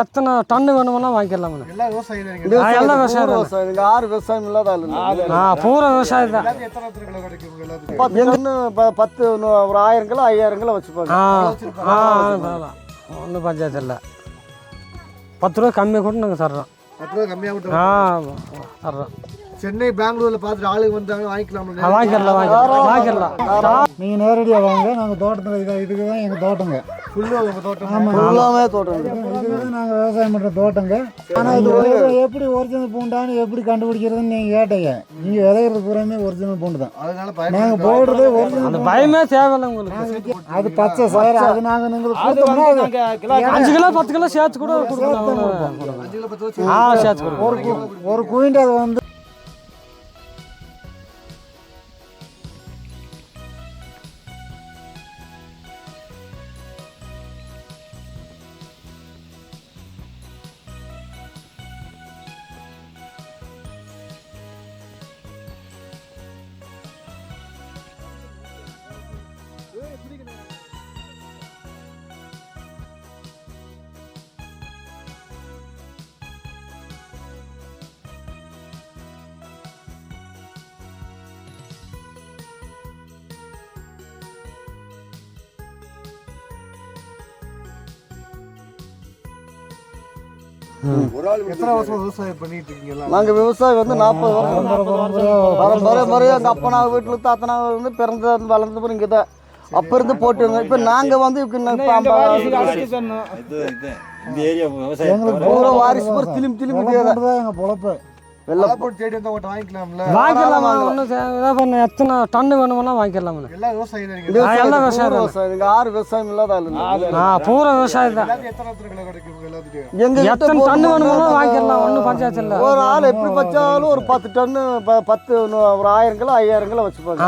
எத்தனை டன்னு வேணுமெல்லாம் வாங்கிக்கலாம். எல்லாம் விவசாயம் எல்லாம் விவசாயம் விவசாயம் யார் விவசாயம் இல்லாத ஆளு பூரா விவசாயம் தான். எத்தனை கிலோ கிடைக்கும் எல்லாத்துக்கும்? 10 ஒரு 1000 கிலோ 5000 கிலோ வச்சுப்பாங்க. ஒன்றும் பஞ்சாயத்து இல்லை. 10 ரூபா கம்மியாக கூட நாங்கள் தர்றோம். 10 ரூபா கம்மியாக தர்றோம். சென்னை பெங்களூர்ல பார்த்துட்டு ஆளுங்க வந்தாங்க வாங்கிக்கலாம். வாங்கிக்கலாம். நீங்கள் நேரடியாக வாங்க. நாங்கள் தோட்டத்தில் இதுக்கு தான் எங்கள் தோட்டங்க ஃபுல்லாக உங்கள் தோட்டம்? ஆமாம், ஃபுல்லாகவே தோட்டம். இதுக்கு தான் நாங்கள் விவசாயம் பண்ணுற தோட்டங்க. ஆனால் இது எப்படி ஒரிஜினல் பூண்டான்னு எப்படி கண்டுபிடிக்கிறதுன்னு நீங்கள் கேட்டீங்க. நீங்கள் விதைகிறது பூராமே ஒரிஜினல் பூண்டு தான். அதனால நாங்கள் போடுறதே ஒரிஜினல். அந்த பயமே தேவையில்லை உங்களுக்கு. அது பச்சை சார். அது நாங்கள் உங்களுக்கு கொடுத்தோம்னா 5 கிலோ 10 கிலோ சேர்த்து கூட கொடுக்கலாம். 5 கிலோ 10 சேர்த்து கொடுக்கலாம். ஒரு குவிண்டால் வந்து எத்தனை வருஷமா விவசாயம் பண்ணிட்டு இருக்கீங்களா? நாங்கள் விவசாயம் வந்து 40 வருஷம் முறையாக எங்கள் அப்பனா வீட்டில் தாத்தனா வந்து பிறந்து வளர்ந்த பிறகு இங்கே தான் அப்போ இருந்து போட்டுருங்க. இப்போ நாங்கள் வந்து பூரா வாரிசு பூரா திரும்பி எங்கள் பொழப்பு வெள்ளப்போட்டு தேடி வந்தால் ஓட்ட வாங்கிக்கலாம்ல? வாங்கிக்கலாம். எத்தனை டன்னு வேணுமெல்லாம் வாங்கிக்கலாம். எல்லாம் விவசாயம் தான். எல்லாம் விவசாயம். யார் விவசாயம் இல்லாத ஆளு பூரா விவசாயம் தான். எத்தனை கிலோ கிடைக்கும் எல்லாத்துக்கும்? எத்தனை டன்னு வேணுமெல்லாம் வாங்கிக்கலாம். ஒன்றும் பஞ்சாயத்து இல்லை. ஒரு ஆள் எப்படி வச்சாலும் ஒரு 10 டன்னு 10 ஒரு 1000 கிலோ 5000 கிலோ வச்சுப்பாங்க.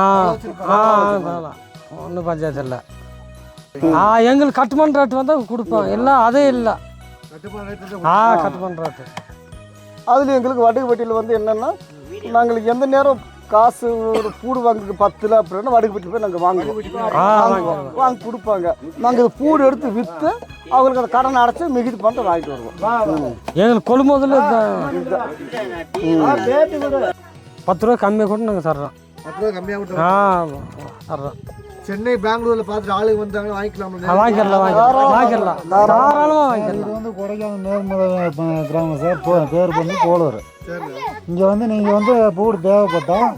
ஒன்றும் பஞ்சாயத்து இல்லை. எங்களுக்கு கட்டுமான ரேட்டு வந்தால் கொடுப்போம். இல்லை அதே இல்லை. கட்டுமான ரேட்டு அதில் எங்களுக்கு வடுகு வட்டியில் வந்து என்னென்னா நாங்கள் எந்த நேரம் காசு ஒரு பூடு வாங்குறதுக்கு 10 அப்படின்னா வடுகு வட்டி போய் நாங்கள் வாங்கி கொடுப்பாங்க. நாங்கள் பூடு எடுத்து விற்று அவங்களுக்கு அந்த கடனை அடைச்சி மிகுதி பண்ணிட்டு வாங்கிட்டு வருவோம். எங்களுக்கு கொள்முதல் 10 ரூபா கம்மியாக கூட நாங்கள் தர்றோம். 10 ரூபா கம்மியாக தர்றோம். சென்னை பெங்களூர்ல பார்த்துட்டு ஆளுங்க வந்தாங்க வாங்கிக்கலாம். வாங்கிக்கலாம். தாராளமாக வாங்கிக்கலாம். இது வந்து கொடைக்கானல் நேர்மலை கிராமம் சார். பேர் பண்ணி போலூர். இங்கே வந்து நீங்கள் வந்து பூடு தேவைப்பட்டால்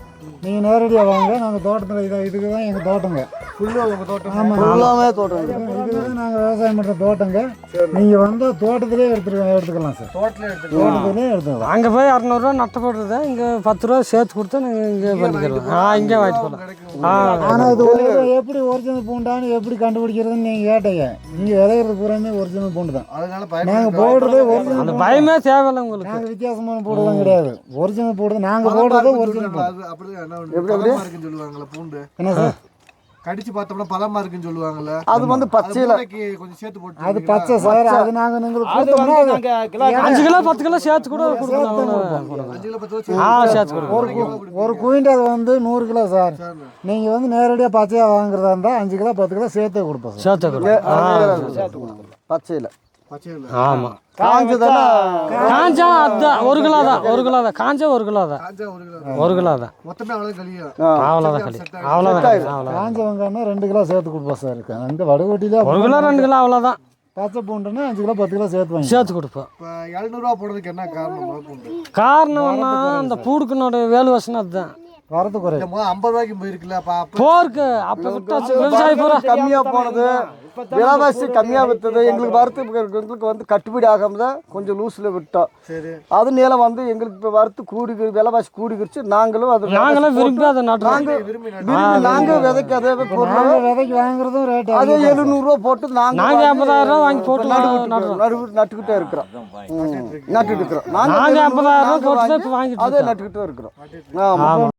நீங்கள் நேரடியாக வாங்க. நாங்கள் தோட்டத்தில் இதுக்கு தான் எங்கள் தோட்டங்க ஃபுல்லாக உங்கள் தோட்டம்? ஆமாம், ஃபுல்லாகவே தோட்டம். இதுக்கு தான் நாங்கள் விவசாயம் பண்ணுற தோட்டங்க. நீங்கள் வந்து தோட்டத்திலே எடுத்துக்கலாம் சார். தோட்டத்திலே எடுத்துக்கலாம். அங்கே போய் 200 ரூபா நட்ட போடுறது இங்கே 10 ரூபா சேர்த்து கொடுத்தா நீங்கள் இங்கே பண்ணிக்கலாம். இங்கே வாங்கிட்டு போகலாம். ஆனால் இது எப்படி ஒரிஜினல் பூண்டான்னு எப்படி கண்டுபிடிக்கிறதுன்னு நீங்கள் கேட்டீங்க. நீங்கள் விதைகிறது பூராமே ஒரிஜினல் பூண்டு தான். அதனால நாங்கள் போடுறதே ஒரிஜினல். அந்த பயமே தேவையில்லை உங்களுக்கு. நாங்கள் வித்தியாசமான பூடெல்லாம் கிடையாது. ஒரிஜினல் பூடு நாங்கள் போடுறதே ஒரிஜினல் பூண்டு. அப்படிதான் இருக்குன்னு சொல்லுவாங்கல்ல பூண்டு. என்ன சார்? கடிச்சு பார்த்தோம்னா பழமா இருக்குன்னு சொல்லுவாங்கல்ல. அது வந்து பச்சையில கொஞ்சம் சேர்த்து போட்டு. அது பச்சை சார். அது நாங்கள் உங்களுக்கு கொடுத்தோம்னா 5 கிலோ 10 கிலோ சேர்த்து கூட கொடுக்கலாம். 5 கிலோ 10 சேர்த்து கொடுக்கலாம். ஒரு குவிண்டால் வந்து 100 கிலோ சார். நீங்கள் வந்து நேரடியாக பச்சையாக வாங்குறதா இருந்தால் 5 கிலோ 10 கிலோ சேர்த்தே கொடுப்போம் சார். சேர்த்து கொடுக்கலாம். பச்சையில். ஆமாம். காஞ்சா அதுதான் 1 கிலோ தான். 1 கிலோ தான். காஞ்சா 1 கிலோ தான். 1 கிலோ தான். மொத்தமே அவ்வளவு கலியா. அவ்வளோதான். காஞ்ச வெங்காயம்னா 2 கிலோ சேர்த்து கொடுப்போம் சார். அந்த வடுகட்டியில் 1 கிலோ 2 கிலோ அவ்வளோதான். பச்சை பூண்டுன்னா 5 கிலோ 10 கிலோ சேர்த்து கொடுப்போம். இப்போ 700 ரூபா போடுறதுக்கு என்ன காரணம்? பூண்டு காரணம்னா அந்த பூடுக்குனோட வேலு வசனம் அதுதான். வரது குறை 50 ரூபாய்க்கு போயிருக்குல்ல. போருக்கு அப்போ விவசாயி பூரா கம்மியாக போனது, விலைவாசி கம்மியாக விற்றது. எங்களுக்கு எங்களுக்கு வந்து கட்டுப்படி ஆகாம தான் கொஞ்சம் லூஸில் விட்டோம். அது நேரம் வந்து எங்களுக்கு இப்போ வரத்து விலைவாசி கூடிக்கிடுச்சு. நாங்களும் விரும்பி அதை நாங்கள் விதைக்கு அதே விதைக்கு வாங்குறதும் ரேட் அதே 700 ரூபா போட்டு நாங்கள் 50,000 ரூபா வாங்கி போட்டு நட்டுக்கிட்டே இருக்கிறோம். நட்டுட்டு இருக்கிறோம். நாங்கள் 50,000 ரூபா போட்டு வாங்கிட்டு அதே நட்டுக்கிட்டே இருக்கிறோம். ஆமாம்.